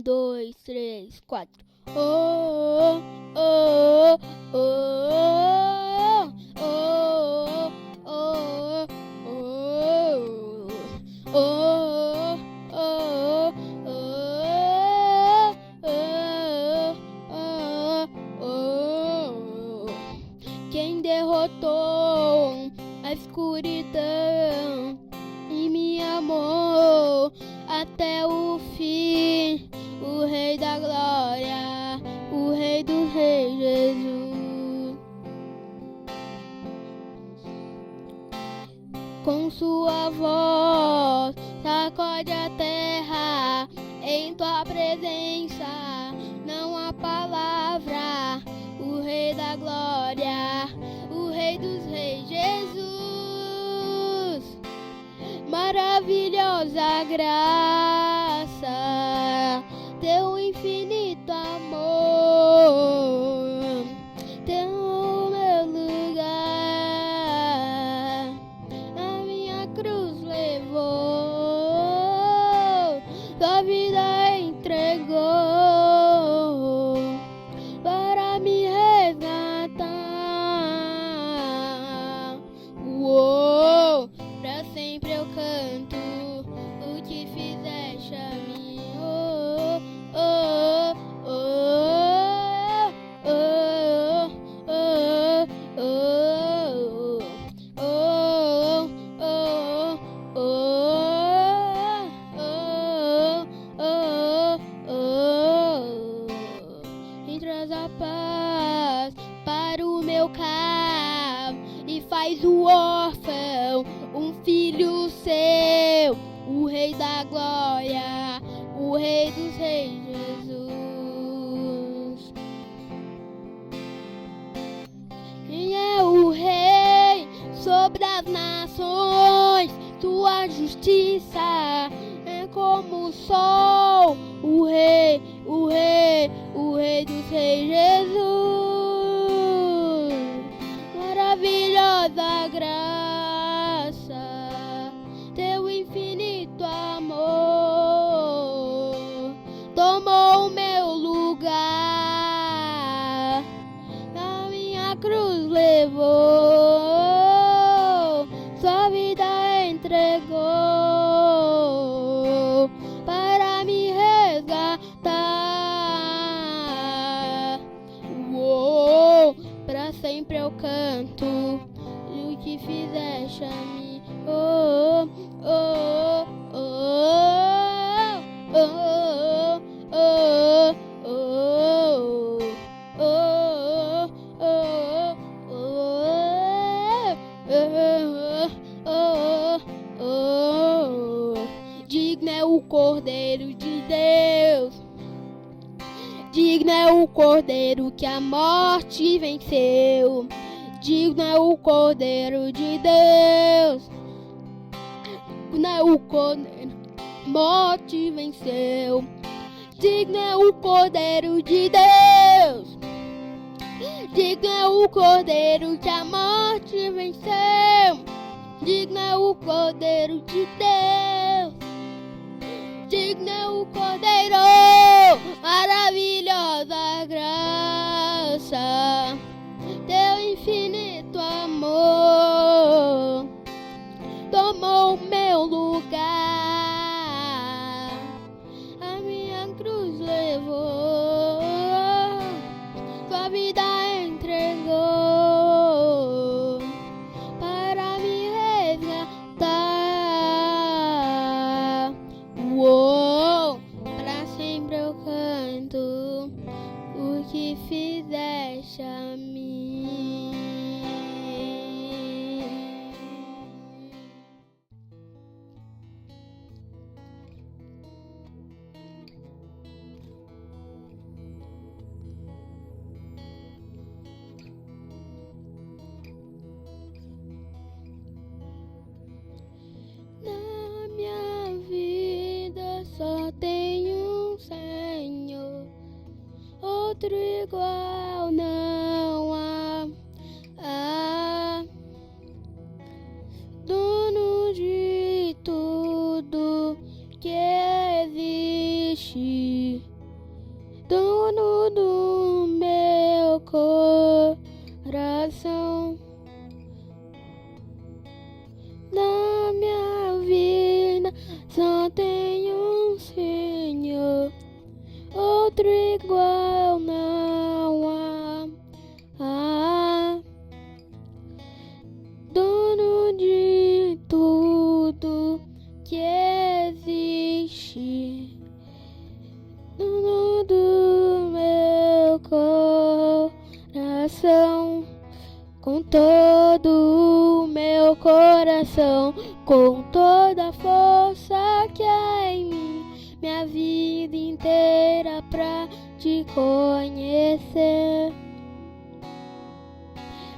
2, 3, 4. Oh, oh, oh, oh, oh, oh, oh, oh, oh. Quem derrotou a escuridão e me amou até o fim, o Rei da Glória, o Rei dos Reis, Jesus. Com sua voz sacode a terra, em tua presença não há palavra, o Rei da Glória, o Rei dos Reis, Jesus. Maravilhosa graça, teu infinito amor, teu meu lugar, a minha cruz levou, tua vida entregou para me resgatar. Uou, pra sempre eu canto o que fizeste a mim. Oh, oh, oh, oh, oh, oh, oh, oh, oh, e traz a paz para o meu carro e faz o órfão um filho seu, o Rei da Glória, o Rei dos Reis, Jesus. Quem é o Rei sobre as nações? Tua justiça é como o sol, o Rei, o Rei, o Rei dos Reis, Jesus. Maravilhosa graça, teu infinito amor tomou o meu lugar, a minha cruz levou, sua vida entregou para me resgatar. Uou, pra sempre eu canto o que fizeste a mim. Oh, oh, oh, oh, oh, oh, oh, oh. Digno é o Cordeiro de Deus, digno é o Cordeiro que a morte venceu. Digno é o Cordeiro de Deus, digno é o Cordeiro que a morte venceu. Digno é o Cordeiro de Deus, digno é o Cordeiro que a morte venceu. Digno é o Cordeiro de Deus, digno é o Cordeiro. Maravilhosa graça, teu infinito amor tomou o meu lugar, a minha cruz levou, tua vida entregou para me resgatar. Uou, pra sempre eu canto o que fizeste a mim. Na minha vida só tem um Senhor, outro igual não há. Dono de tudo que existe, igual não há. Dono de tudo que existe, dono do meu coração, com todo o meu coração, com toda a força que há em mim, minha vida inteira pra te conhecer.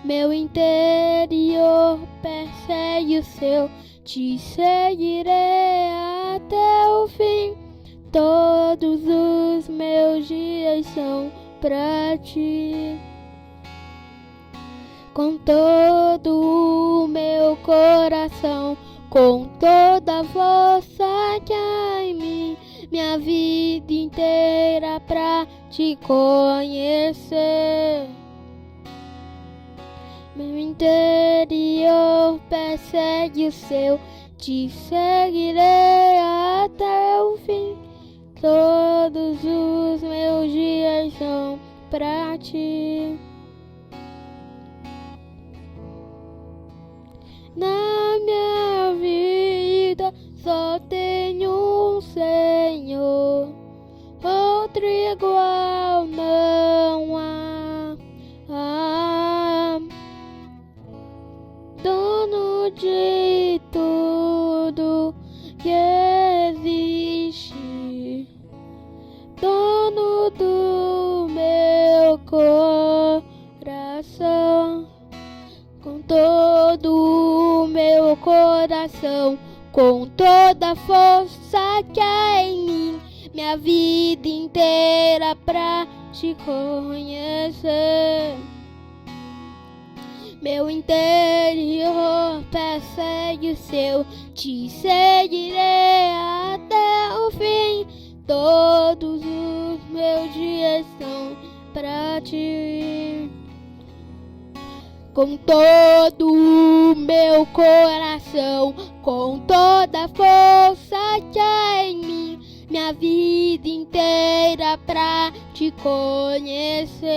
Meu interior persegue o seu, te seguirei até o fim. Todos os meus dias são pra ti. Com todo o meu coração, com toda a força que há em mim, minha vida inteira pra te conhecer. Meu interior persegue o seu, te seguirei até o fim. Todos os meus dias são pra ti. Na minha vida só tenho um Senhor, outro igual não há. Dono de tudo que existe, dono do meu coração, com todo o meu coração, com toda a força que há em mim, minha vida inteira pra te conhecer. Meu interior persegue o seu, te seguirei até o fim. Todos os meus dias são pra ti. Com todo o meu coração, com toda a força que há em mim, minha vida inteira pra te conhecer.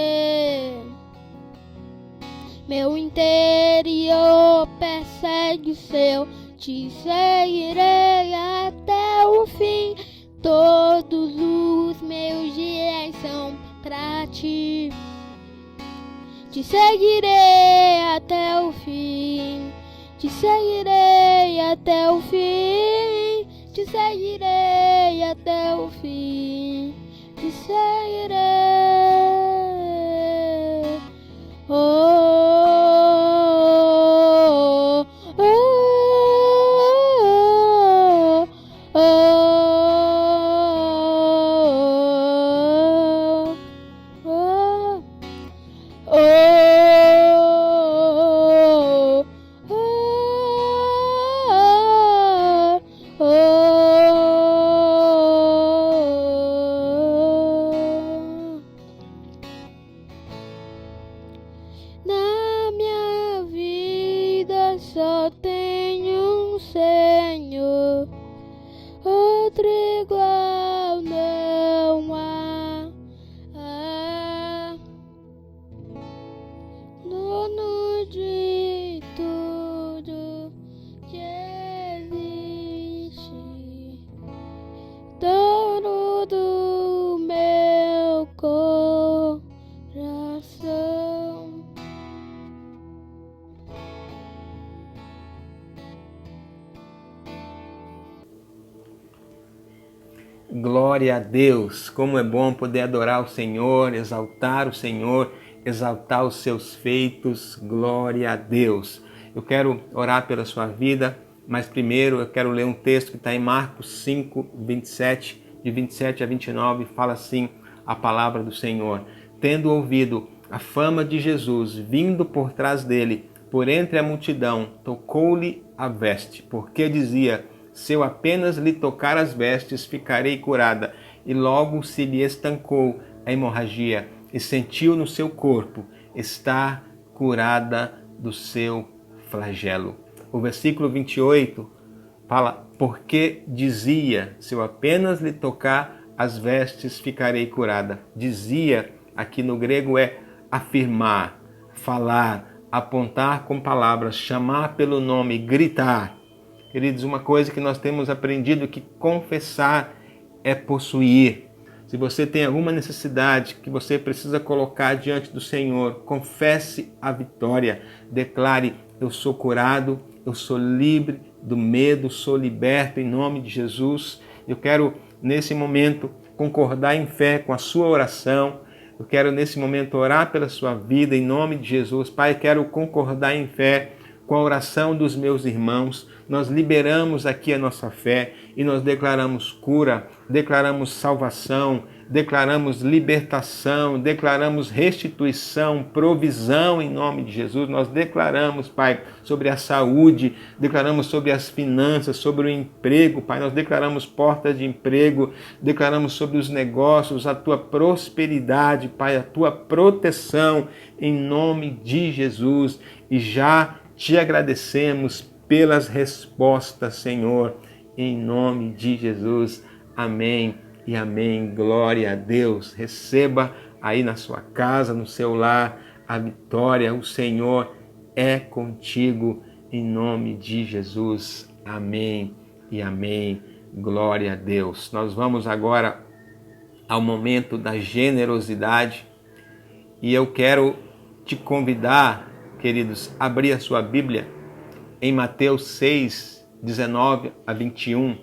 Meu interior persegue o seu, te seguirei até o fim. Todos os meus dias são pra ti. Te seguirei até o fim, te seguirei até o fim, te seguirei até o fim, te seguirei. Na minha vida só tenho um Senhor, outro igual não há. Dono de tudo que existe, dono do meu coração. Glória a Deus! Como é bom poder adorar o Senhor, exaltar o Senhor, exaltar os seus feitos. Glória a Deus! Eu quero orar pela sua vida, mas primeiro eu quero ler um texto que está em Marcos 5, 27, de 27 a 29, fala assim a palavra do Senhor. Tendo ouvido a fama de Jesus vindo por trás dele, por entre a multidão, tocou-lhe a veste, porque dizia: se eu apenas lhe tocar as vestes, ficarei curada. E logo se lhe estancou a hemorragia e sentiu no seu corpo estar curada do seu flagelo. O versículo 28 fala: porque dizia, se eu apenas lhe tocar as vestes, ficarei curada. Dizia, aqui no grego é afirmar, falar, apontar com palavras, chamar pelo nome, gritar. Queridos, uma coisa que nós temos aprendido que confessar é possuir. Se você tem alguma necessidade que você precisa colocar diante do Senhor, confesse a vitória. Declare, eu sou curado, eu sou livre do medo, sou liberto em nome de Jesus. Eu quero, nesse momento, concordar em fé com a sua oração. Eu quero, nesse momento, orar pela sua vida em nome de Jesus. Pai, quero concordar em fé com a oração dos meus irmãos. Nós liberamos aqui a nossa fé e nós declaramos cura, declaramos salvação, declaramos libertação, declaramos restituição, provisão em nome de Jesus. Nós declaramos, Pai, sobre a saúde, declaramos sobre as finanças, sobre o emprego, Pai. Nós declaramos portas de emprego, declaramos sobre os negócios, a Tua prosperidade, Pai, a Tua proteção em nome de Jesus. E já te agradecemos pelas respostas, Senhor, em nome de Jesus. Amém e amém. Glória a Deus. Receba aí na sua casa, no seu lar, a vitória. O Senhor é contigo, em nome de Jesus. Amém e amém. Glória a Deus. Nós vamos agora ao momento da generosidade e eu quero te convidar, queridos, a abrir a sua Bíblia em Mateus 6, 19 a 21.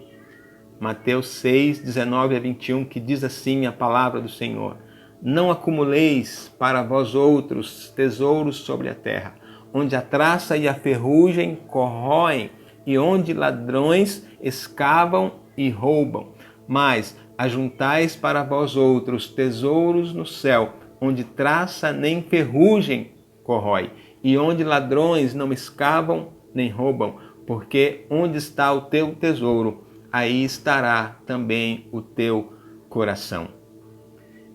Mateus 6, 19 a 21, que diz assim a palavra do Senhor: não acumuleis para vós outros tesouros sobre a terra, onde a traça e a ferrugem corroem, e onde ladrões escavam e roubam. Mas ajuntais para vós outros tesouros no céu, onde traça nem ferrugem corrói, e onde ladrões não escavam nem roubam, porque onde está o teu tesouro, aí estará também o teu coração.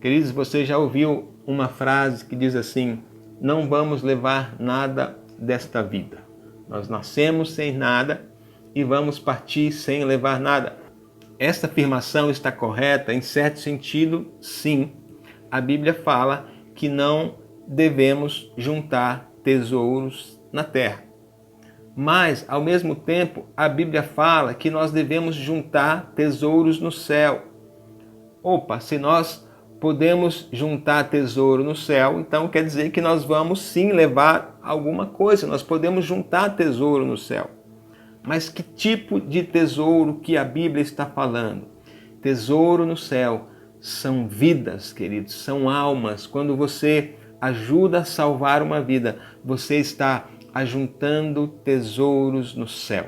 Queridos, você já ouviu uma frase que diz assim: não vamos levar nada desta vida. Nós nascemos sem nada e vamos partir sem levar nada. Esta afirmação está correta? Em certo sentido, sim. A Bíblia fala que não devemos juntar tesouros na terra. Mas, ao mesmo tempo, a Bíblia fala que nós devemos juntar tesouros no céu. Opa, se nós podemos juntar tesouro no céu, então quer dizer que nós vamos sim levar alguma coisa, nós podemos juntar tesouro no céu. Mas que tipo de tesouro que a Bíblia está falando? Tesouro no céu são vidas, queridos, são almas. Quando você ajuda a salvar uma vida, você está ajuntando tesouros no céu.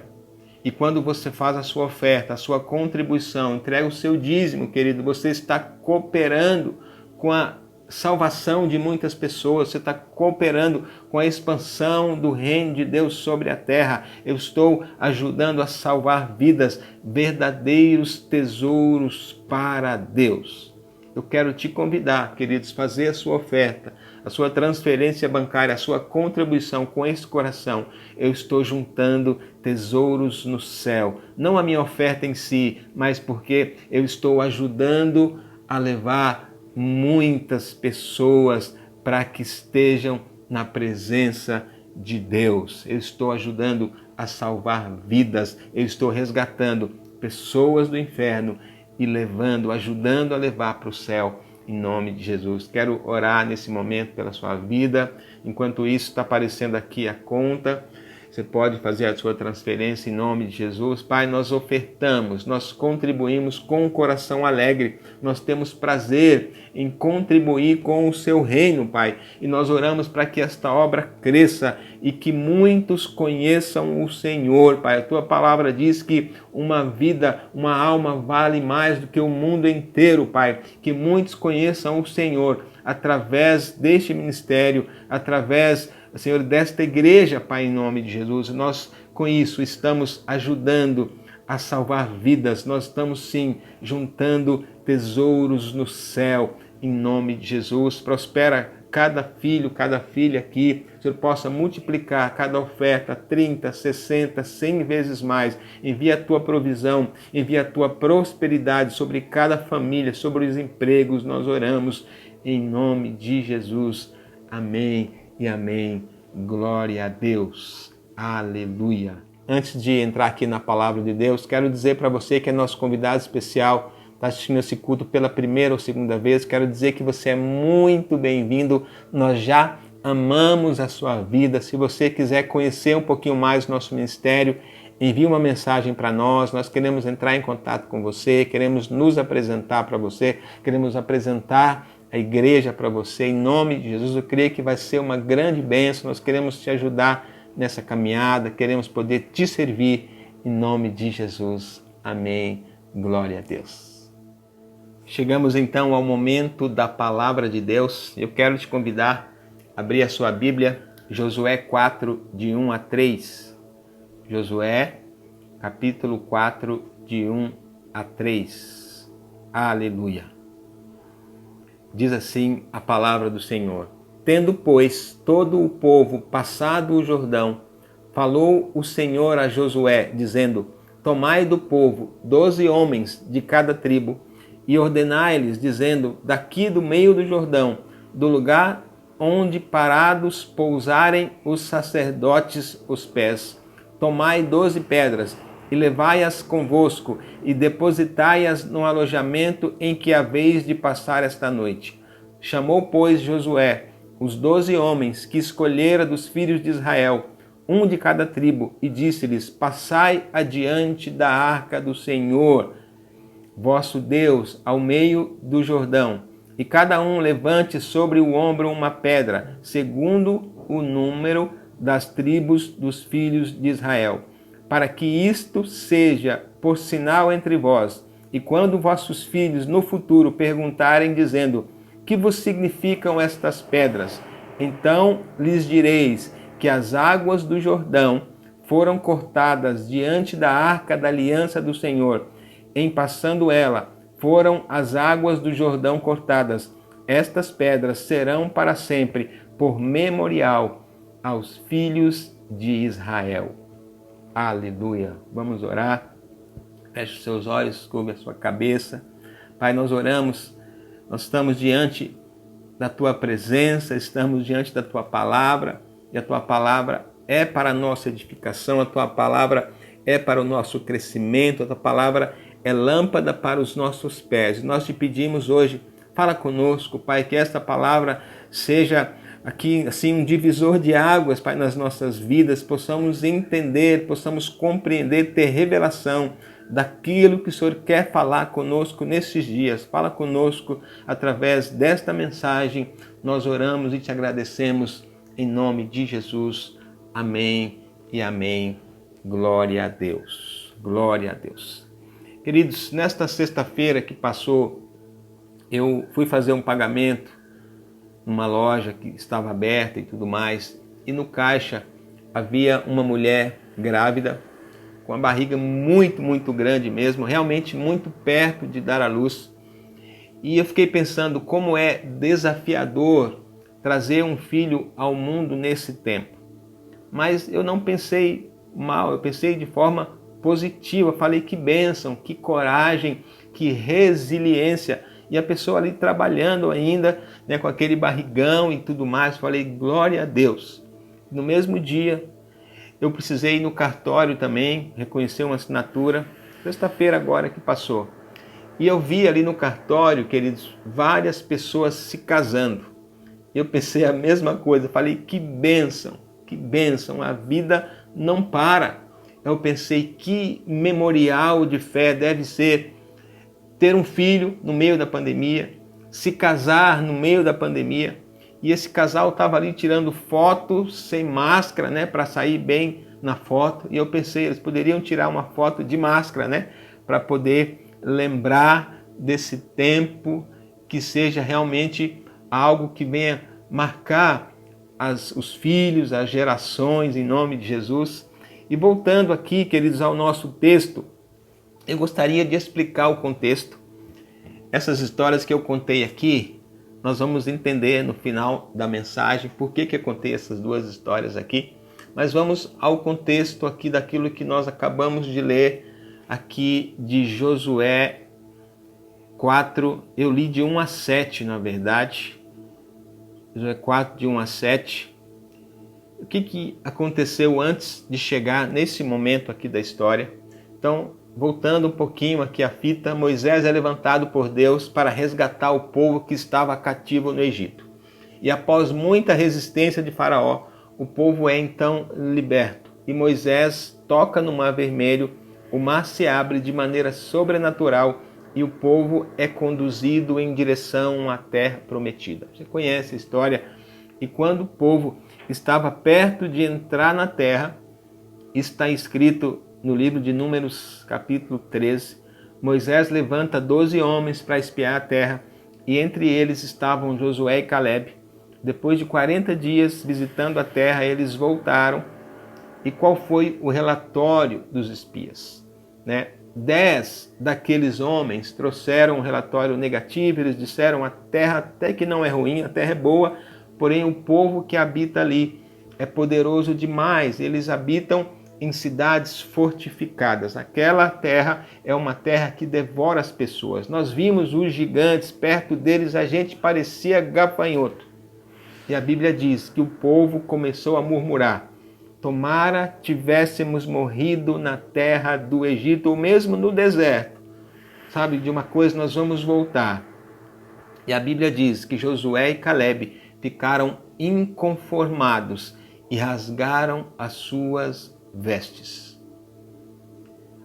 E quando você faz a sua oferta, a sua contribuição, entrega o seu dízimo, querido, você está cooperando com a salvação de muitas pessoas, você está cooperando com a expansão do reino de Deus sobre a terra. Eu estou ajudando a salvar vidas, verdadeiros tesouros para Deus. Eu quero te convidar, queridos, a fazer a sua oferta, a sua transferência bancária, a sua contribuição com esse coração. Eu estou juntando tesouros no céu. Não a minha oferta em si, mas porque eu estou ajudando a levar muitas pessoas para que estejam na presença de Deus. Eu estou ajudando a salvar vidas. Eu estou resgatando pessoas do inferno e ajudando a levar para o céu, em nome de Jesus. Quero orar nesse momento pela sua vida. Enquanto isso, está aparecendo aqui a conta. Você pode fazer a sua transferência em nome de Jesus. Pai, nós ofertamos, nós contribuímos com um coração alegre. Nós temos prazer em contribuir com o seu reino, Pai. E nós oramos para que esta obra cresça e que muitos conheçam o Senhor, Pai. A tua palavra diz que uma vida, uma alma vale mais do que o mundo inteiro, Pai. Que muitos conheçam o Senhor através deste ministério, através, Senhor, desta igreja, Pai, em nome de Jesus. Nós, com isso, estamos ajudando a salvar vidas. Nós estamos, sim, juntando tesouros no céu, em nome de Jesus. Prospera cada filho, cada filha aqui, o Senhor possa multiplicar cada oferta 30, 60, 100 vezes mais. Envia a tua provisão, envia a tua prosperidade sobre cada família, sobre os empregos. Nós oramos em nome de Jesus. Amém e amém. Glória a Deus. Aleluia. Antes de entrar aqui na palavra de Deus, quero dizer para você que é nosso convidado especial, está assistindo esse culto pela primeira ou segunda vez, quero dizer que você é muito bem-vindo. Nós já amamos a sua vida. Se você quiser conhecer um pouquinho mais do nosso ministério, envie uma mensagem para nós. Nós queremos entrar em contato com você, queremos nos apresentar para você, queremos apresentar a igreja para você. Em nome de Jesus, eu creio que vai ser uma grande bênção. Nós queremos te ajudar nessa caminhada, queremos poder te servir em nome de Jesus. Amém. Glória a Deus. Chegamos então ao momento da palavra de Deus. Eu quero te convidar a abrir a sua Bíblia, Josué 4, de 1 a 3. Josué, capítulo 4, de 1 a 3. Aleluia. Diz assim a palavra do Senhor. Tendo, pois, todo o povo passado o Jordão, falou o Senhor a Josué, dizendo: Tomai do povo 12 homens de cada tribo, e ordenai-lhes, dizendo: Daqui do meio do Jordão, do lugar onde parados pousarem os sacerdotes os pés, tomai 12 pedras, e levai-as convosco, e depositai-as no alojamento em que haveis de passar esta noite. Chamou, pois, Josué os 12 homens que escolhera dos filhos de Israel, um de cada tribo, e disse-lhes: Passai adiante da arca do Senhor, vosso Deus, ao meio do Jordão, e cada um levante sobre o ombro uma pedra, segundo o número das tribos dos filhos de Israel, para que isto seja por sinal entre vós. E quando vossos filhos no futuro perguntarem, dizendo: Que vos significam estas pedras? Então lhes direis que as águas do Jordão foram cortadas diante da arca da aliança do Senhor. Em passando ela, foram as águas do Jordão cortadas. Estas pedras serão para sempre por memorial aos filhos de Israel. Aleluia. Vamos orar. Feche os seus olhos, curva a sua cabeça. Pai, nós oramos, nós estamos diante da Tua presença, estamos diante da Tua palavra, e a Tua palavra é para a nossa edificação, a Tua palavra é para o nosso crescimento, a Tua palavra é lâmpada para os nossos pés. Nós te pedimos hoje, fala conosco, Pai, que esta palavra seja aqui assim um divisor de águas, Pai, nas nossas vidas, possamos entender, possamos compreender, ter revelação daquilo que o Senhor quer falar conosco nesses dias. Fala conosco através desta mensagem. Nós oramos e te agradecemos em nome de Jesus. Amém e amém. Glória a Deus. Glória a Deus. Queridos, nesta sexta-feira que passou, eu fui fazer um pagamento numa loja que estava aberta e tudo mais, e no caixa havia uma mulher grávida, com a barriga muito grande mesmo, realmente muito perto de dar à luz. E eu fiquei pensando como é desafiador trazer um filho ao mundo nesse tempo. Mas eu não pensei mal, eu pensei de forma positiva. Falei que bênção, que coragem, que resiliência. E a pessoa ali trabalhando ainda, né, com aquele barrigão e tudo mais. Falei, glória a Deus. No mesmo dia, eu precisei ir no cartório também, reconhecer uma assinatura. Sexta-feira agora que passou. E eu vi ali no cartório, queridos, várias pessoas se casando. Eu pensei a mesma coisa. Falei, que bênção, a vida não para. Eu pensei, que memorial de fé deve ser ter um filho no meio da pandemia, se casar no meio da pandemia. E esse casal estava ali tirando foto sem máscara, né, para sair bem na foto. E eu pensei, eles poderiam tirar uma foto de máscara, né, para poder lembrar desse tempo, que seja realmente algo que venha marcar os filhos, as gerações, em nome de Jesus. E voltando aqui, queridos, ao nosso texto, eu gostaria de explicar o contexto. Essas histórias que eu contei aqui Nós vamos entender no final da mensagem por que eu contei essas duas histórias aqui. Mas vamos ao contexto aqui daquilo que nós acabamos de ler aqui de Josué 4. Eu li de 1 a 7, na verdade. Josué 4, de 1 a 7. O que aconteceu antes de chegar nesse momento aqui da história? Então, voltando um pouquinho aqui a fita, Moisés é levantado por Deus para resgatar o povo que estava cativo no Egito. E após muita resistência de Faraó, o povo é então liberto. E Moisés toca no Mar Vermelho, o mar se abre de maneira sobrenatural e o povo é conduzido em direção à terra prometida. Você conhece a história? E quando o povo estava perto de entrar na terra, está escrito no livro de Números, capítulo 13, Moisés levanta 12 homens para espiar a terra, e entre eles estavam Josué e Calebe. Depois de 40 dias visitando a terra, eles voltaram. E qual foi o relatório dos espias? 10 daqueles homens trouxeram um relatório negativo. Eles disseram: a terra até que não é ruim, a terra é boa, porém o povo que habita ali é poderoso demais. Eles habitam em cidades fortificadas. Aquela terra é uma terra que devora as pessoas. Nós vimos os gigantes, perto deles a gente parecia gafanhoto. E a Bíblia diz que o povo começou a murmurar: tomara tivéssemos morrido na terra do Egito, ou mesmo no deserto. Sabe, de uma coisa nós vamos voltar. E a Bíblia diz que Josué e Calebe ficaram inconformados e rasgaram as suas vestes.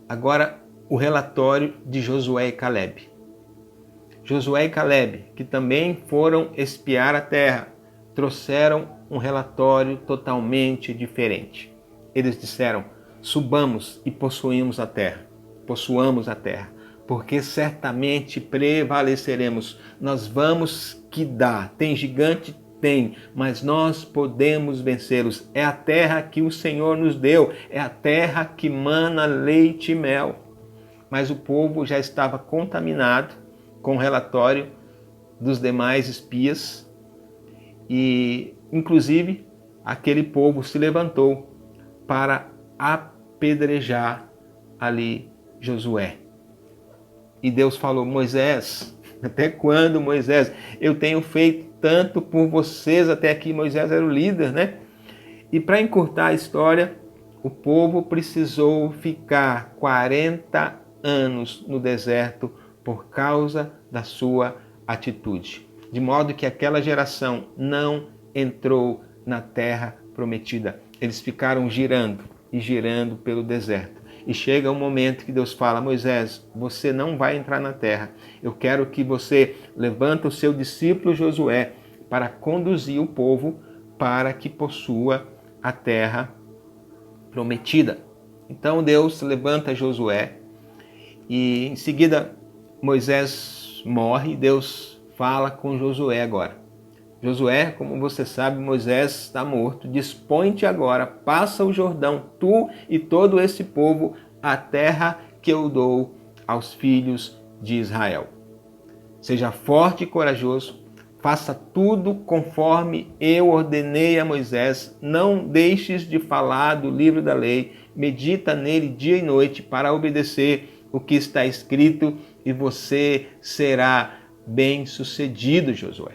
Agora, o relatório de Josué e Calebe. Josué e Calebe, que também foram espiar a terra, trouxeram um relatório totalmente diferente. Eles disseram: subamos e possuamos a terra, porque certamente prevaleceremos. Nós vamos que dá. Tem gigante? Tem, mas nós podemos vencê-los. É a terra que o Senhor nos deu, é a terra que mana leite e mel. Mas o povo já estava contaminado com o relatório dos demais espias e, inclusive, aquele povo se levantou para apedrejar ali Josué. E Deus falou: Moisés, até quando, Moisés? Eu tenho feito tanto por vocês até aqui. Moisés era o líder, né? E para encurtar a história, o povo precisou ficar 40 anos no deserto por causa da sua atitude. De modo que aquela geração não entrou na terra prometida. Eles ficaram girando e girando pelo deserto. E chega um momento que Deus fala: Moisés, você não vai entrar na terra. Eu quero que você levanta o seu discípulo Josué para conduzir o povo para que possua a terra prometida. Então Deus levanta Josué e em seguida Moisés morre. Deus fala com Josué agora. Josué, como você sabe, Moisés está morto. Dispõe-te agora, passa o Jordão, tu e todo esse povo, a terra que eu dou aos filhos de Israel. Seja forte e corajoso, faça tudo conforme eu ordenei a Moisés. Não deixes de falar do livro da lei, medita nele dia e noite para obedecer o que está escrito e você será bem-sucedido, Josué.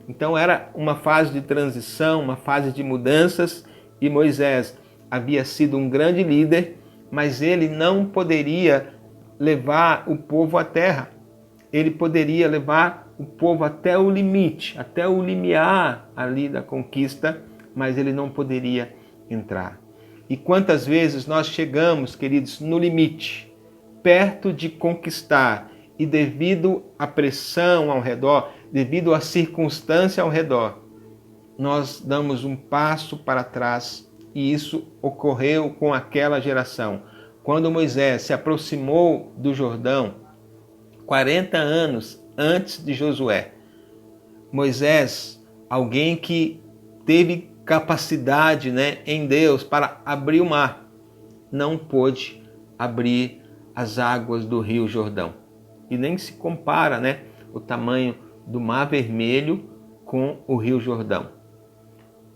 Então era uma fase de transição, uma fase de mudanças, e Moisés havia sido um grande líder, mas ele não poderia levar o povo à terra. Ele poderia levar o povo até o limite, até o limiar ali da conquista, mas ele não poderia entrar. E quantas vezes nós chegamos, queridos, no limite, perto de conquistar, e devido à pressão ao redor, devido à circunstância ao redor, nós damos um passo para trás. E isso ocorreu com aquela geração. Quando Moisés se aproximou do Jordão, 40 anos antes de Josué, Moisés, alguém que teve capacidade, em Deus para abrir o mar, não pôde abrir as águas do rio Jordão. E nem se compara, o tamanho do Mar Vermelho com o Rio Jordão.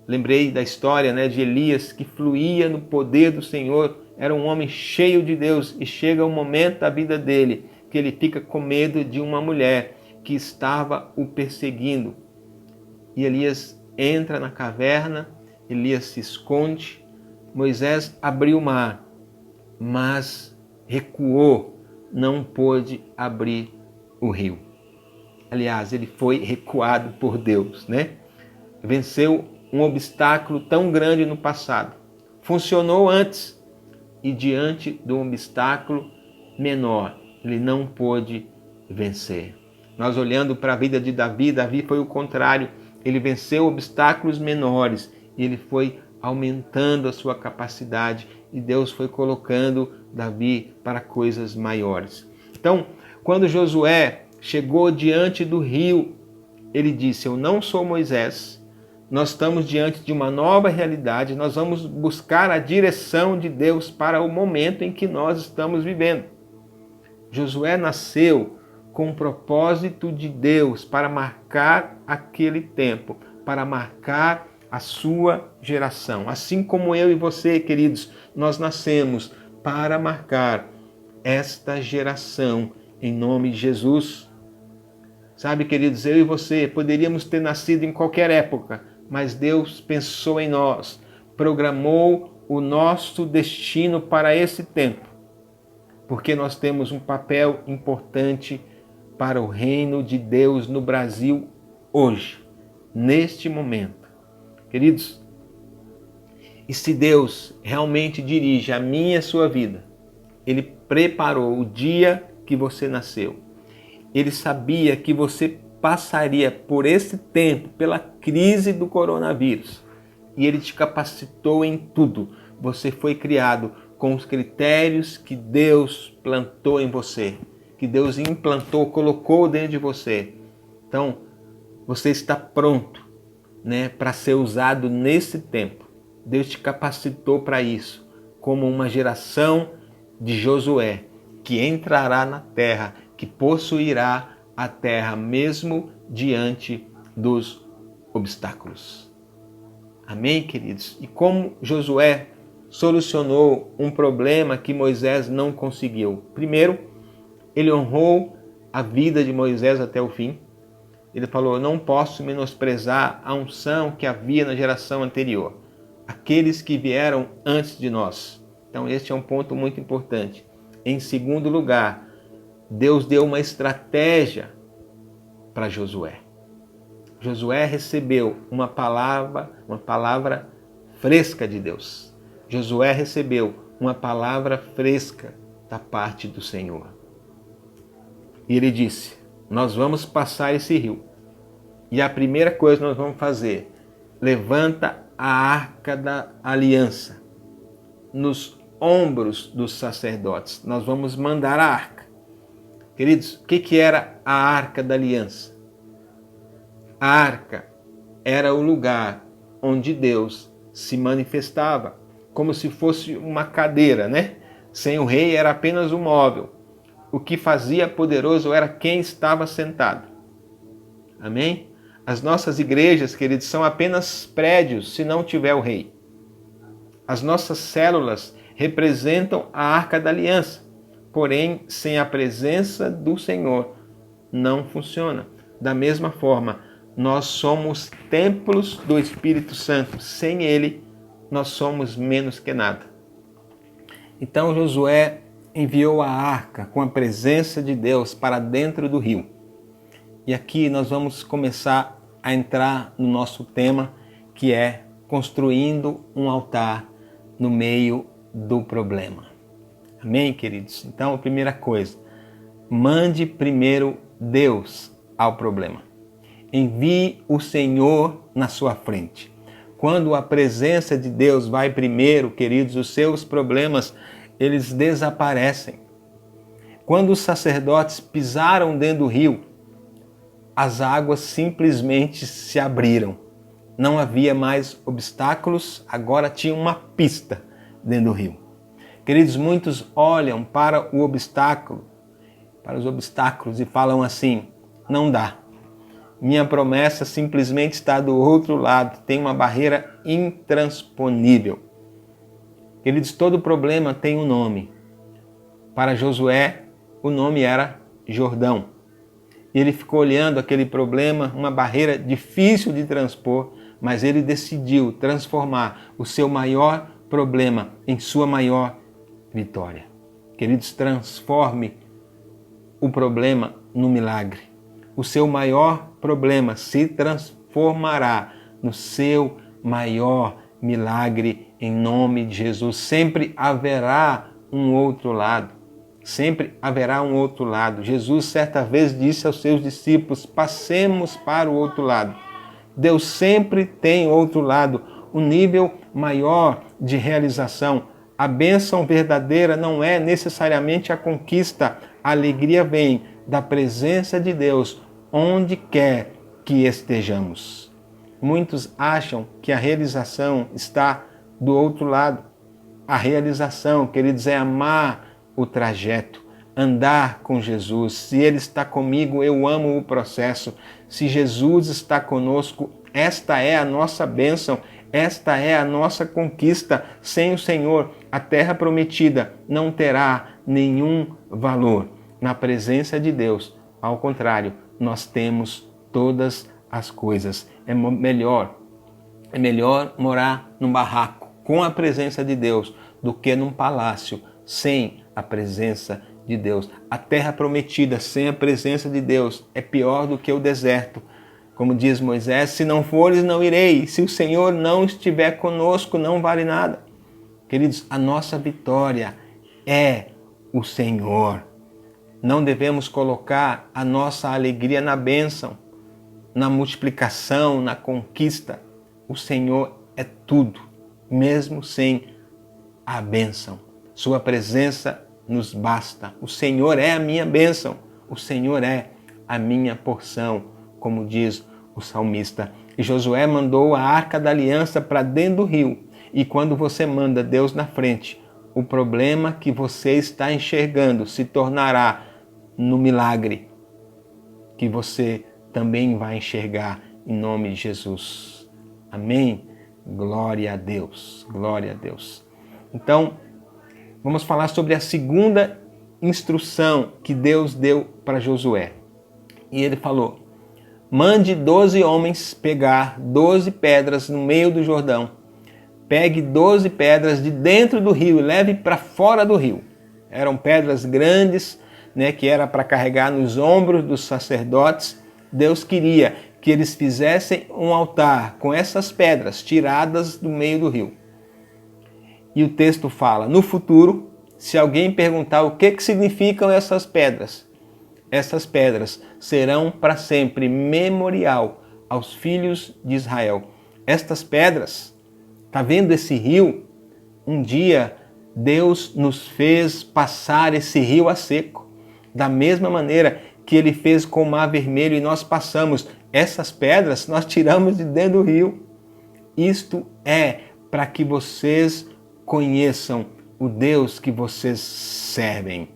Lembrei da história, de Elias, que fluía no poder do Senhor, era um homem cheio de Deus, e chega um momento da vida dele que ele fica com medo de uma mulher que estava o perseguindo. E Elias entra na caverna, Elias se esconde, Moisés abriu o mar, mas recuou, não pôde abrir o rio. Aliás, ele foi recuado por Deus, Venceu um obstáculo tão grande no passado. Funcionou antes e diante de um obstáculo menor, ele não pôde vencer. Nós olhando para a vida de Davi, Davi foi o contrário. Ele venceu obstáculos menores e ele foi aumentando a sua capacidade e Deus foi colocando Davi para coisas maiores. Então, quando Josué chegou diante do rio, ele disse: eu não sou Moisés, nós estamos diante de uma nova realidade, nós vamos buscar a direção de Deus para o momento em que nós estamos vivendo. Josué nasceu com o propósito de Deus para marcar aquele tempo, para marcar a sua geração. Assim como eu e você, queridos, nós nascemos para marcar esta geração em nome de Jesus. Sabe, queridos, eu e você poderíamos ter nascido em qualquer época, mas Deus pensou em nós, programou o nosso destino para esse tempo, porque nós temos um papel importante para o reino de Deus no Brasil hoje, neste momento. Queridos, e se Deus realmente dirige a minha e a sua vida, Ele preparou o dia que você nasceu. Ele sabia que você passaria por esse tempo, pela crise do coronavírus. E Ele te capacitou em tudo. Você foi criado com os critérios que Deus plantou em você, que Deus implantou, colocou dentro de você. Então, você está pronto, para ser usado nesse tempo. Deus te capacitou para isso, como uma geração de Josué, que entrará na terra, que possuirá a terra mesmo diante dos obstáculos. Amém, queridos? E como Josué solucionou um problema que Moisés não conseguiu? Primeiro, ele honrou a vida de Moisés até o fim. Ele falou: eu não posso menosprezar a unção que havia na geração anterior, aqueles que vieram antes de nós. Então, este é um ponto muito importante. Em segundo lugar, Deus deu uma estratégia para Josué. Josué recebeu uma palavra fresca de Deus. Josué recebeu uma palavra fresca da parte do Senhor. E ele disse: nós vamos passar esse rio. E a primeira coisa que nós vamos fazer, levanta a arca da aliança nos ombros dos sacerdotes. Nós vamos mandar a arca. Queridos, o que era a arca da aliança? A arca era o lugar onde Deus se manifestava, como se fosse uma cadeira, Sem o rei era apenas um móvel. O que fazia poderoso era quem estava sentado. Amém? As nossas igrejas, queridos, são apenas prédios se não tiver o rei. As nossas células representam a arca da aliança. Porém, sem a presença do Senhor, não funciona. Da mesma forma, nós somos templos do Espírito Santo. Sem Ele, nós somos menos que nada. Então, Josué enviou a arca com a presença de Deus para dentro do rio. E aqui nós vamos começar a entrar no nosso tema, que é construindo um altar no meio do problema. Amém, queridos? Então, a primeira coisa, mande primeiro Deus ao problema. Envie o Senhor na sua frente. Quando a presença de Deus vai primeiro, queridos, os seus problemas, eles desaparecem. Quando os sacerdotes pisaram dentro do rio, as águas simplesmente se abriram. Não havia mais obstáculos, agora tinha uma pista dentro do rio. Queridos, muitos olham para o obstáculo, para os obstáculos e falam assim: não dá. Minha promessa simplesmente está do outro lado. Tem uma barreira intransponível. Queridos, todo problema tem um nome. Para Josué, o nome era Jordão. E ele ficou olhando aquele problema, uma barreira difícil de transpor, mas ele decidiu transformar o seu maior problema em sua maior vitória. Queridos, transforme o problema no milagre. O seu maior problema se transformará no seu maior milagre em nome de Jesus. Sempre haverá um outro lado. Sempre haverá um outro lado. Jesus certa vez disse aos seus discípulos: passemos para o outro lado. Deus sempre tem outro lado, um nível maior de realização. A bênção verdadeira não é necessariamente a conquista. A alegria vem da presença de Deus onde quer que estejamos. Muitos acham que a realização está do outro lado. A realização, queridos, é amar o trajeto, andar com Jesus. Se Ele está comigo, eu amo o processo. Se Jesus está conosco, esta é a nossa bênção, esta é a nossa conquista. Sem o Senhor, a terra prometida não terá nenhum valor. Na presença de Deus, ao contrário, nós temos todas as coisas. É melhor morar num barraco com a presença de Deus do que num palácio sem a presença de Deus. A terra prometida sem a presença de Deus é pior do que o deserto. Como diz Moisés, se não fores, não irei. Se o Senhor não estiver conosco, não vale nada. Queridos, a nossa vitória é o Senhor. Não devemos colocar a nossa alegria na bênção, na multiplicação, na conquista. O Senhor é tudo, mesmo sem a bênção. Sua presença nos basta. O Senhor é a minha bênção. O Senhor é a minha porção, como diz o salmista. E Josué mandou a Arca da Aliança para dentro do rio. E quando você manda Deus na frente, o problema que você está enxergando se tornará no milagre que você também vai enxergar em nome de Jesus. Amém? Glória a Deus. Glória a Deus. Então, vamos falar sobre a segunda instrução que Deus deu para Josué. E ele falou: mande 12 homens pegar 12 pedras no meio do Jordão. Pegue 12 pedras de dentro do rio e leve para fora do rio. Eram pedras grandes, que era para carregar nos ombros dos sacerdotes. Deus queria que eles fizessem um altar com essas pedras tiradas do meio do rio. E o texto fala: no futuro, se alguém perguntar o que significam essas pedras serão para sempre memorial aos filhos de Israel. Estas pedras, está vendo esse rio? Um dia Deus nos fez passar esse rio a seco. Da mesma maneira que Ele fez com o Mar Vermelho e nós passamos. Essas pedras nós tiramos de dentro do rio. Isto é para que vocês conheçam o Deus que vocês servem.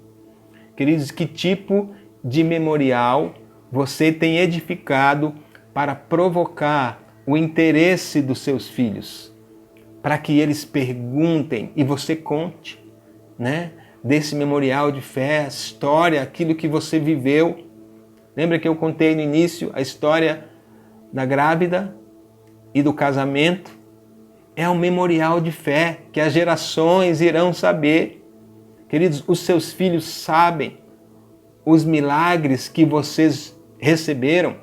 Queridos, que tipo de memorial você tem edificado para provocar o interesse dos seus filhos? Para que eles perguntem e você conte, desse memorial de fé, a história, aquilo que você viveu. Lembra que eu contei no início a história da grávida e do casamento? É um memorial de fé que as gerações irão saber. Queridos, os seus filhos sabem os milagres que vocês receberam.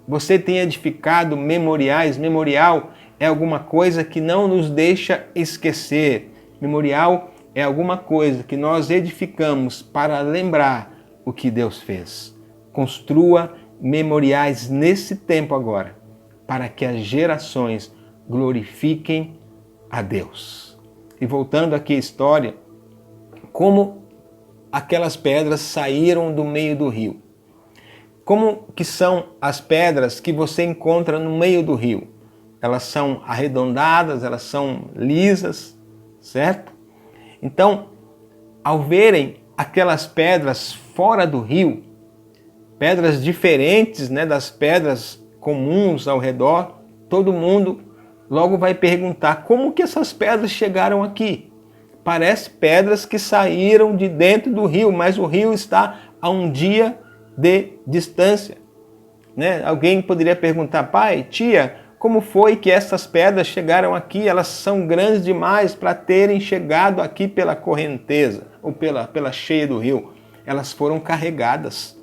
Você tem edificado memoriais. Memorial é alguma coisa que não nos deixa esquecer. Memorial é alguma coisa que nós edificamos para lembrar o que Deus fez. Construa memoriais nesse tempo agora, para que as gerações glorifiquem a Deus. E voltando aqui à história, como aquelas pedras saíram do meio do rio. Como que são as pedras que você encontra no meio do rio? Elas são arredondadas, elas são lisas, certo? Então, ao verem aquelas pedras fora do rio, pedras diferentes, né, das pedras comuns ao redor, todo mundo logo vai perguntar como que essas pedras chegaram aqui. Parece pedras que saíram de dentro do rio, mas o rio está a um dia de distância. Né? Alguém poderia perguntar, pai, tia, como foi que essas pedras chegaram aqui? Elas são grandes demais para terem chegado aqui pela correnteza ou pela cheia do rio. Elas foram carregadas.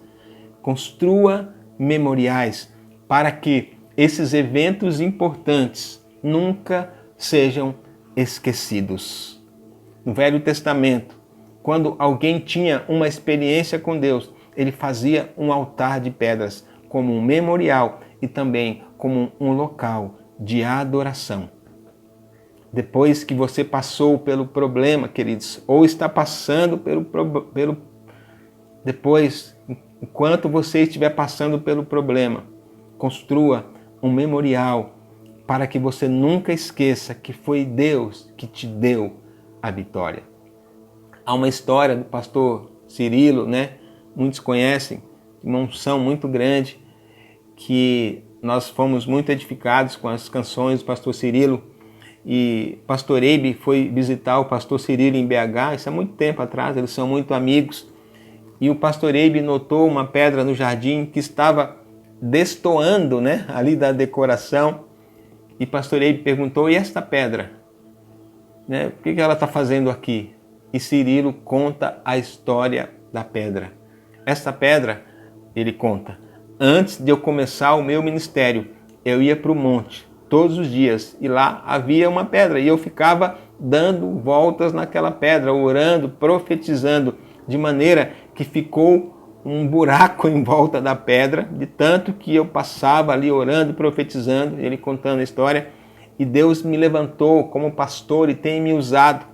Construa memoriais para que esses eventos importantes nunca sejam esquecidos. No Velho Testamento, quando alguém tinha uma experiência com Deus, ele fazia um altar de pedras como um memorial e também como um local de adoração. Depois que você passou pelo problema, queridos, ou está passando enquanto você estiver passando pelo problema, construa um memorial para que você nunca esqueça que foi Deus que te deu a vitória. Há uma história do pastor Cirilo, né? Muitos conhecem, uma unção muito grande, que nós fomos muito edificados com as canções do pastor Cirilo. E pastor Eibe foi visitar o pastor Cirilo em BH, isso há muito tempo atrás, eles são muito amigos. E o pastor Eibe notou uma pedra no jardim que estava destoando, né, ali da decoração. E pastor Eibe perguntou, e esta pedra? Né, o que ela está fazendo aqui? E Cirilo conta a história da pedra. Esta pedra, ele conta, antes de eu começar o meu ministério, eu ia para o monte todos os dias e lá havia uma pedra e eu ficava dando voltas naquela pedra, orando, profetizando, de maneira que ficou um buraco em volta da pedra, de tanto que eu passava ali orando, profetizando, ele contando a história, e Deus me levantou como pastor e tem me usado.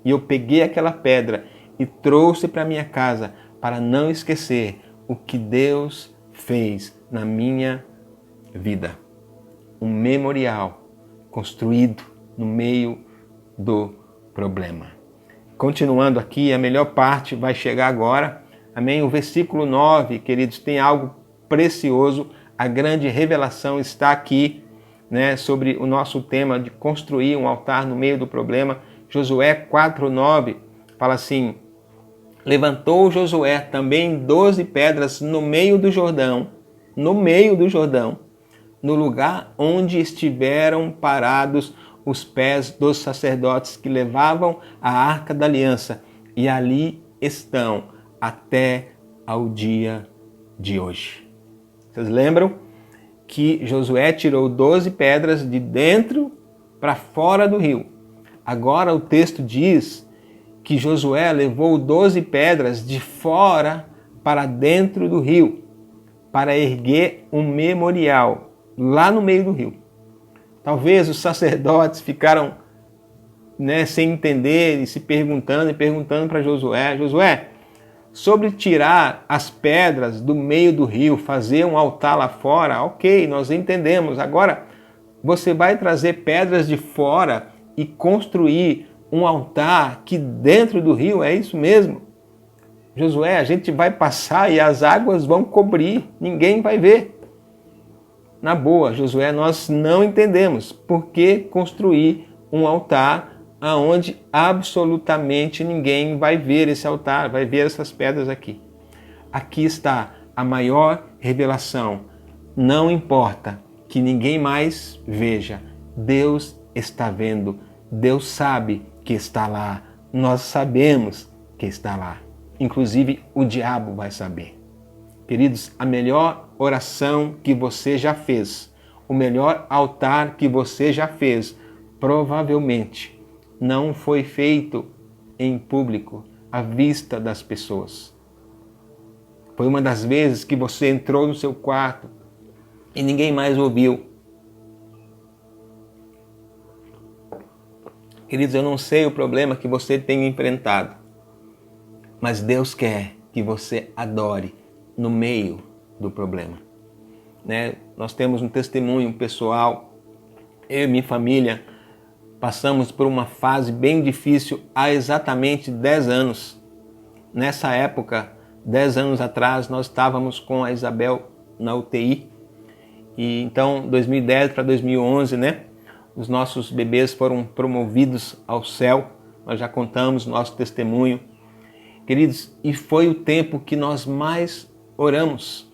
E eu peguei aquela pedra e trouxe para minha casa para não esquecer o que Deus fez na minha vida. Um memorial construído no meio do problema. Continuando aqui, a melhor parte vai chegar agora. Amém? O versículo 9, queridos, tem algo precioso. A grande revelação está aqui, né, sobre o nosso tema de construir um altar no meio do problema. Josué 4:9 fala assim: levantou Josué também 12 pedras no meio do Jordão, no lugar onde estiveram parados os pés dos sacerdotes que levavam a arca da aliança, e ali estão até ao dia de hoje. Vocês lembram que Josué tirou 12 pedras de dentro para fora do rio. Agora o texto diz que Josué levou 12 pedras de fora para dentro do rio, para erguer um memorial lá no meio do rio. Talvez os sacerdotes ficaram, né, sem entender e se perguntando para Josué: Josué, sobre tirar as pedras do meio do rio, fazer um altar lá fora, ok, nós entendemos. Agora, você vai trazer pedras de fora e construir um altar aqui dentro do rio, é isso mesmo? Josué, a gente vai passar e as águas vão cobrir, ninguém vai ver. Na boa, Josué, nós não entendemos por que construir um altar aonde absolutamente ninguém vai ver esse altar, vai ver essas pedras aqui. Aqui está a maior revelação. Não importa que ninguém mais veja, Deus está vendo, Deus sabe que está lá, nós sabemos que está lá. Inclusive o diabo vai saber. Queridos, a melhor oração que você já fez, o melhor altar que você já fez, provavelmente não foi feito em público, à vista das pessoas. Foi uma das vezes que você entrou no seu quarto e ninguém mais ouviu. Queridos, eu não sei o problema que você tem enfrentado, mas Deus quer que você adore no meio do problema. Né? Nós temos um testemunho pessoal, eu e minha família passamos por uma fase bem difícil há exatamente 10 anos. Nessa época, 10 anos atrás, nós estávamos com a Isabel na UTI. E então, 2010 para 2011, né? Os nossos bebês foram promovidos ao céu. Nós já contamos nosso testemunho. Queridos, e foi o tempo que nós mais oramos.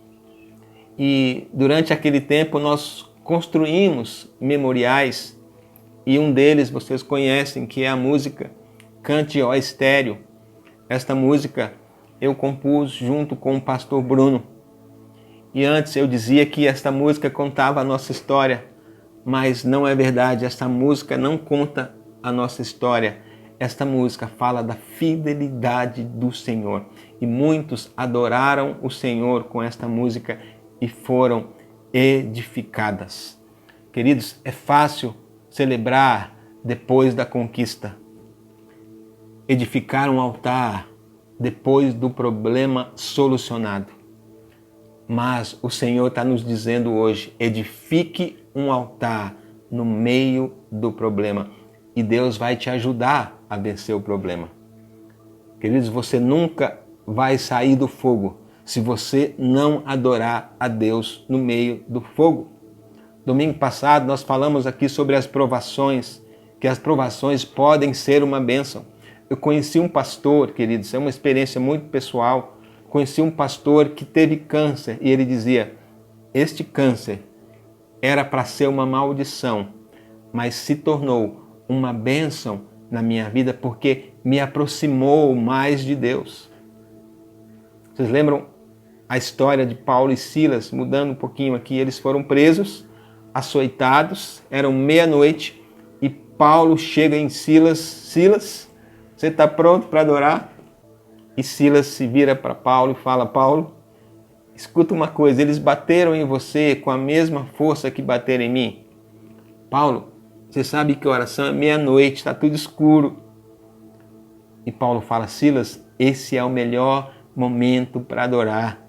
E durante aquele tempo nós construímos memoriais. E um deles vocês conhecem, que é a música Cante ó Estéreo. Esta música eu compus junto com o pastor Bruno. E antes eu dizia que esta música contava a nossa história, mas não é verdade. Esta música não conta a nossa história. Esta música fala da fidelidade do Senhor. E muitos adoraram o Senhor com esta música e foram edificadas. Queridos, é fácil celebrar depois da conquista. Edificar um altar depois do problema solucionado. Mas o Senhor está nos dizendo hoje, edifique um altar no meio do problema. E Deus vai te ajudar a vencer o problema. Queridos, você nunca vai sair do fogo se você não adorar a Deus no meio do fogo. Domingo passado nós falamos aqui sobre as provações, que as provações podem ser uma bênção. Eu conheci um pastor, queridos, é uma experiência muito pessoal. Conheci um pastor que teve câncer e ele dizia, este câncer era para ser uma maldição, mas se tornou uma bênção na minha vida porque me aproximou mais de Deus. Vocês lembram a história de Paulo e Silas? Mudando um pouquinho aqui, eles foram presos, açoitados, eram meia-noite e Paulo chega em Silas, Silas, você está pronto para adorar? E Silas se vira para Paulo e fala, Paulo, escuta uma coisa, eles bateram em você com a mesma força que bateram em mim? Paulo, você sabe que a oração é meia-noite, está tudo escuro. E Paulo fala, Silas, esse é o melhor momento para adorar.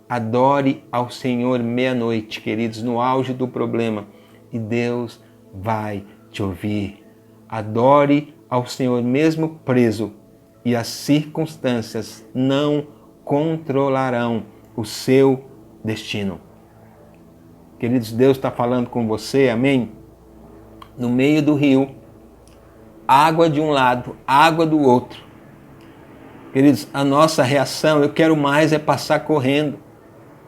Adore ao Senhor meia-noite, queridos, no auge do problema, e Deus vai te ouvir. Adore ao Senhor mesmo preso, e as circunstâncias não controlarão o seu destino. Queridos, Deus está falando com você, amém? No meio do rio, água de um lado, água do outro. Queridos, a nossa reação, eu quero mais é passar correndo.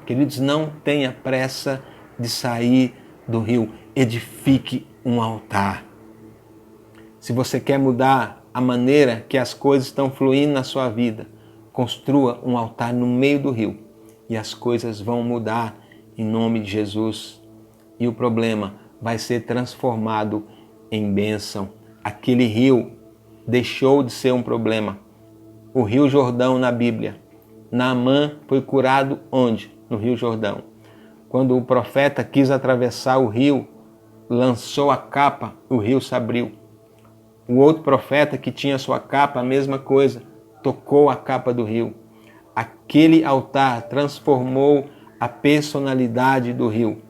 Queridos, não tenha pressa de sair do rio. Edifique um altar. Se você quer mudar a maneira que as coisas estão fluindo na sua vida, construa um altar no meio do rio e as coisas vão mudar em nome de Jesus. E o problema vai ser transformado em bênção. Aquele rio deixou de ser um problema. O Rio Jordão na Bíblia. Naamã foi curado onde? No Rio Jordão. Quando o profeta quis atravessar o rio, lançou a capa, o rio se abriu. O outro profeta que tinha sua capa, a mesma coisa, tocou a capa do rio. Aquele altar transformou a personalidade do rio.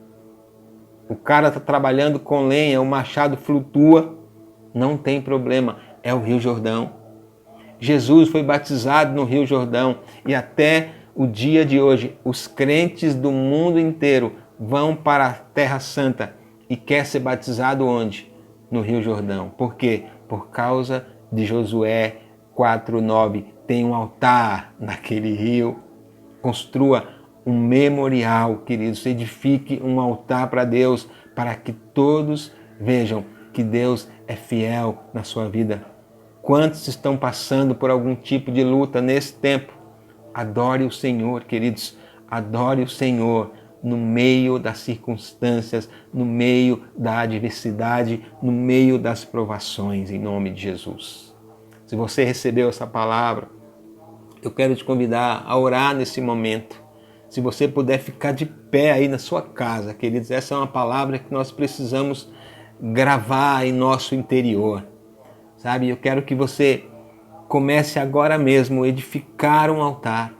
O cara está trabalhando com lenha, o machado flutua, não tem problema, é o Rio Jordão. Jesus foi batizado no Rio Jordão e até o dia de hoje, os crentes do mundo inteiro vão para a Terra Santa e quer ser batizado onde? No Rio Jordão. Por quê? Por causa de Josué 4:9. Tem um altar naquele rio. Construa um memorial, queridos. Edifique um altar para Deus, para que todos vejam que Deus é fiel na sua vida. Quantos estão passando por algum tipo de luta nesse tempo? Adore o Senhor, queridos. Adore o Senhor no meio das circunstâncias, no meio da adversidade, no meio das provações, em nome de Jesus. Se você recebeu essa palavra, eu quero te convidar a orar nesse momento. Se você puder ficar de pé aí na sua casa, queridos, essa é uma palavra que nós precisamos gravar em nosso interior. Sabe, eu quero que você comece agora mesmo a edificar um altar,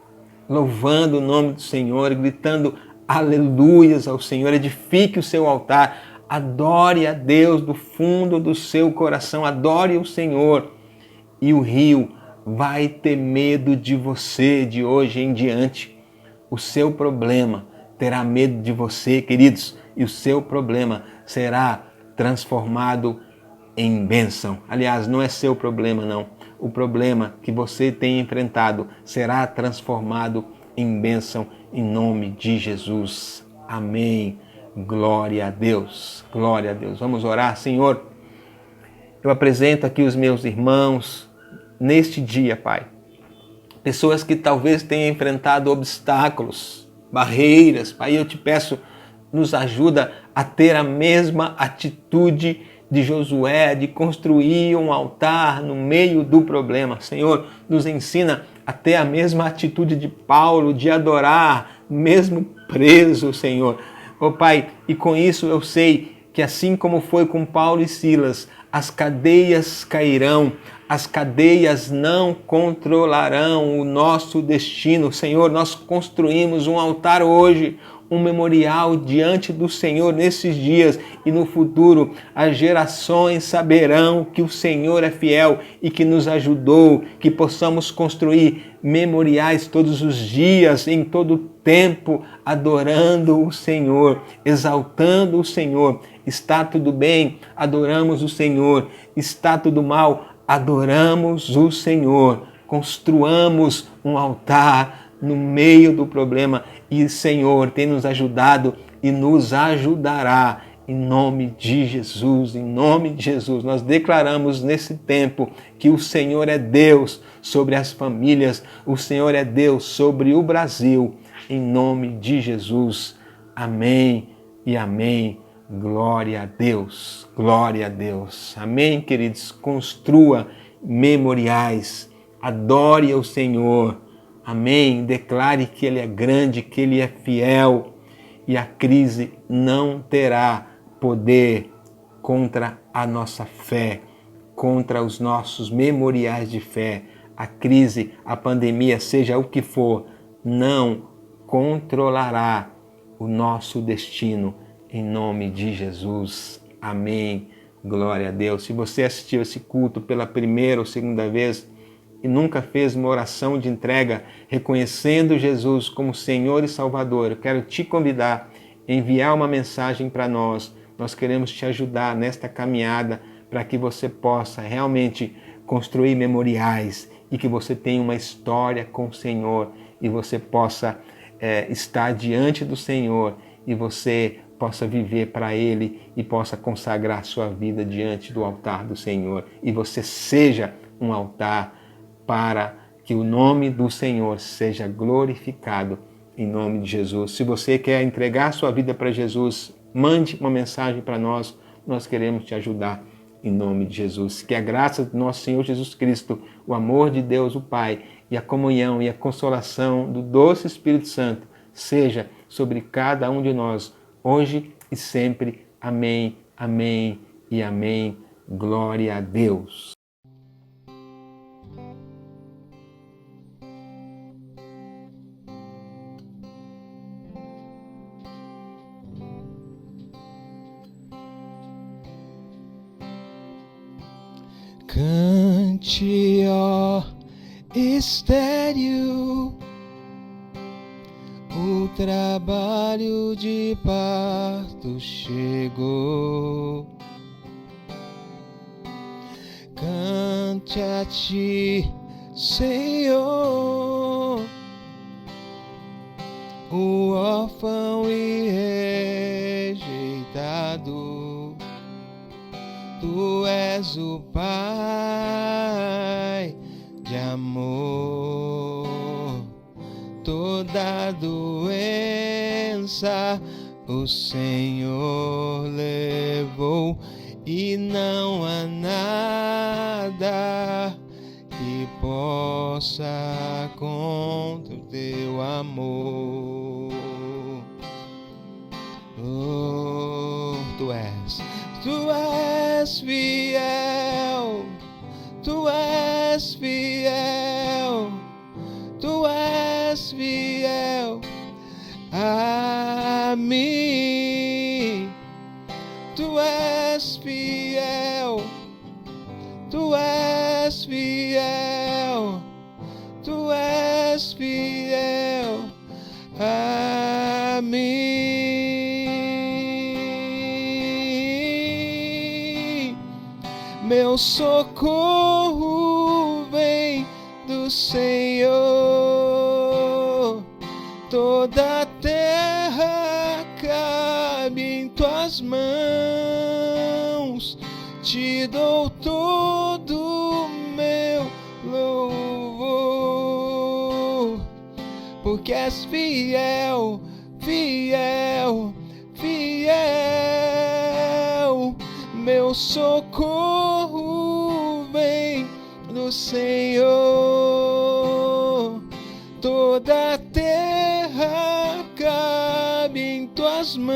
louvando o nome do Senhor, gritando aleluias ao Senhor. Edifique o seu altar, adore a Deus do fundo do seu coração, adore o Senhor e o rio vai ter medo de você de hoje em diante. O seu problema terá medo de você, queridos, e o seu problema será transformado em bênção. Aliás, não é seu problema, não. O problema que você tem enfrentado será transformado em bênção em nome de Jesus. Amém. Glória a Deus. Glória a Deus. Vamos orar, Senhor. Eu apresento aqui os meus irmãos neste dia, Pai. Pessoas que talvez tenham enfrentado obstáculos, barreiras. Pai, eu te peço, nos ajuda a ter a mesma atitude de Josué, de construir um altar no meio do problema. Senhor, nos ensina a ter a mesma atitude de Paulo, de adorar, mesmo preso, Senhor. Oh Pai, e com isso eu sei que assim como foi com Paulo e Silas, as cadeias cairão, as cadeias não controlarão o nosso destino. Senhor, nós construímos um altar hoje, um memorial diante do Senhor nesses dias e no futuro as gerações saberão que o Senhor é fiel e que nos ajudou, que possamos construir memoriais todos os dias, em todo o tempo, adorando o Senhor, exaltando o Senhor. Está tudo bem? Adoramos o Senhor. Está tudo mal? Adoramos o Senhor. Construamos um altar no meio do problema e, Senhor, tem nos ajudado e nos ajudará. Em nome de Jesus, em nome de Jesus, nós declaramos nesse tempo que o Senhor é Deus sobre as famílias, o Senhor é Deus sobre o Brasil, em nome de Jesus. Amém e amém. Glória a Deus, glória a Deus. Amém, queridos? Construa memoriais, adore ao Senhor. Amém. Declare que Ele é grande, que Ele é fiel e a crise não terá poder contra a nossa fé, contra os nossos memoriais de fé. A crise, a pandemia, seja o que for, não controlará o nosso destino. Em nome de Jesus. Amém. Glória a Deus. Se você assistiu esse culto pela primeira ou segunda vez e nunca fez uma oração de entrega reconhecendo Jesus como Senhor e Salvador, eu quero te convidar a enviar uma mensagem para nós. Nós queremos te ajudar nesta caminhada para que você possa realmente construir memoriais e que você tenha uma história com o Senhor e você possa estar diante do Senhor e você possa viver para Ele e possa consagrar sua vida diante do altar do Senhor. E você seja um altar para que o nome do Senhor seja glorificado em nome de Jesus. Se você quer entregar sua vida para Jesus, mande uma mensagem para nós. Nós queremos te ajudar em nome de Jesus. Que a graça do nosso Senhor Jesus Cristo, o amor de Deus, o Pai, e a comunhão e a consolação do doce Espírito Santo seja sobre cada um de nós, hoje e sempre. Amém, amém e amém. Glória a Deus. Cante, ó estéril, o trabalho de parto chegou. Cante a ti, Senhor, o órfão e rejeitado. Tu és o Pai de amor. Toda doença o Senhor levou e não há nada que possa contra o teu amor. Oh, tu és fiel, tu és fiel, tu és fiel a mim. Tu és fiel, tu és fiel meu socorro vem do Senhor. Toda a terra cabe em tuas mãos, te dou todo o meu louvor, porque és fiel, fiel, fiel. Meu socorro vem do Senhor. Toda a terra cabe em tuas mãos,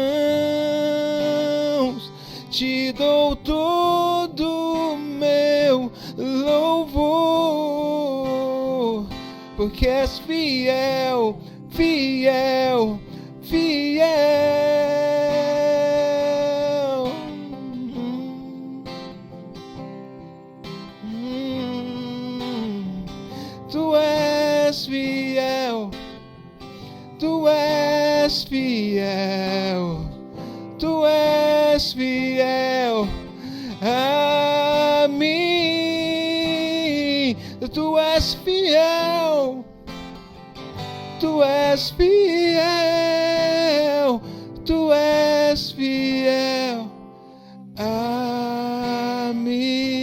te dou todo o meu louvor, porque és fiel, fiel, fiel. Tu és fiel, tu és fiel, tu és fiel a mim. Tu és fiel, tu és fiel, tu és fiel a mim.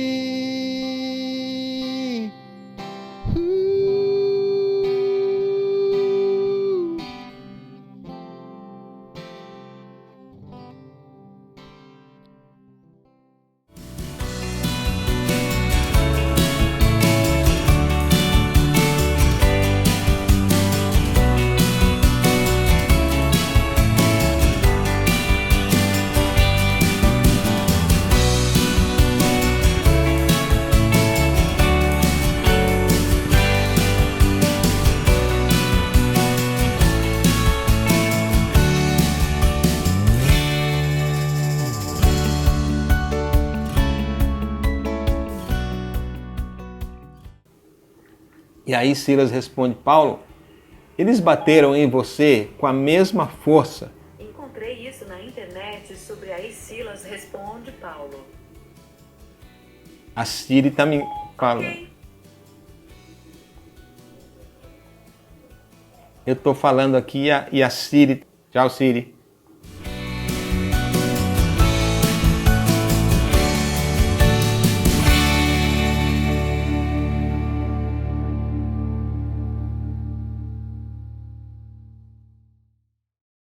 E aí Silas responde: Paulo, eles bateram em você com a mesma força. Encontrei isso na internet sobre aí Silas responde Paulo. A Siri tá me falando. Ok. Eu tô falando aqui e a Siri... Tchau, Siri.